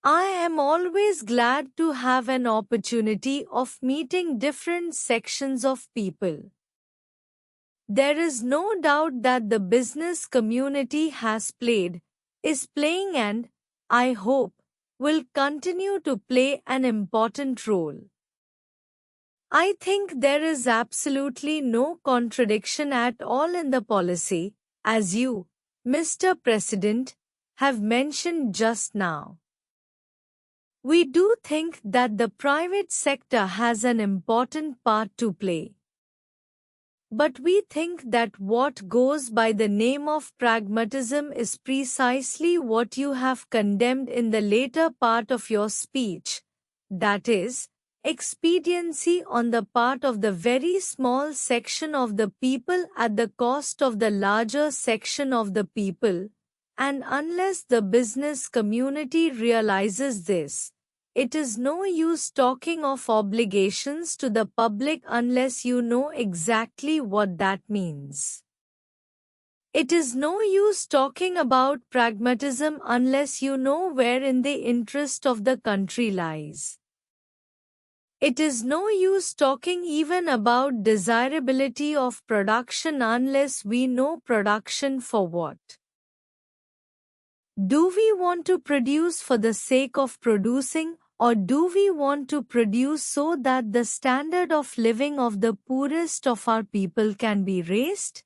I am always glad to have an opportunity of meeting different sections of people. There is no doubt that the business community has played, is playing and, I hope, will continue to play an important role. I think there is absolutely no contradiction at all in the policy, as you, Mr. President, have mentioned just now. We do think that the private sector has an important part to play. But we think that what goes by the name of pragmatism is precisely what you have condemned in the later part of your speech, that is, expediency on the part of the very small section of the people at the cost of the larger section of the people, and unless the business community realizes this, it is no use talking of obligations to the public unless you know exactly what that means. It is no use talking about pragmatism unless you know wherein the interest of the country lies. It is no use talking even about desirability of production unless we know production for what. Do we want to produce for the sake of producing, or do we want to produce so that the standard of living of the poorest of our people can be raised?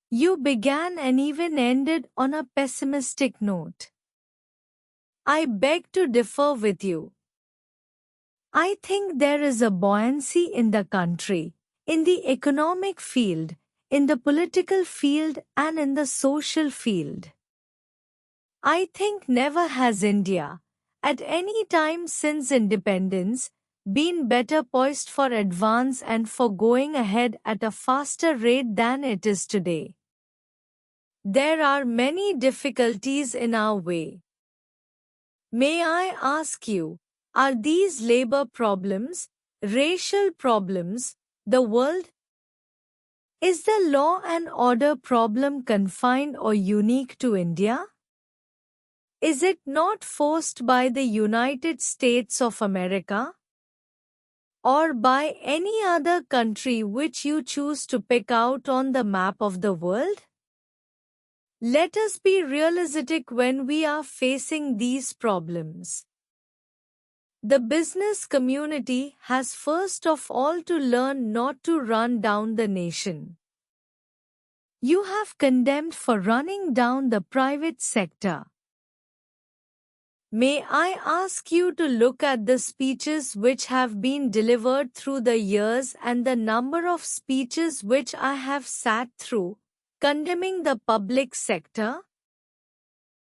You began and even ended on a pessimistic note. I beg to differ with you. I think there is a buoyancy in the country, in the economic field, in the political field and in the social field. I think never has India, at any time since independence, been better poised for advance and for going ahead at a faster rate than it is today. There are many difficulties in our way. May I ask you, are these labor problems, racial problems, the world? Is the law and order problem confined or unique to India? Is it not forced by the United States of America? Or by any other country which you choose to pick out on the map of the world? Let us be realistic when we are facing these problems. The business community has first of all to learn not to run down the nation. You have condemned for running down the private sector. May I ask you to look at the speeches which have been delivered through the years and the number of speeches which I have sat through, condemning the public sector?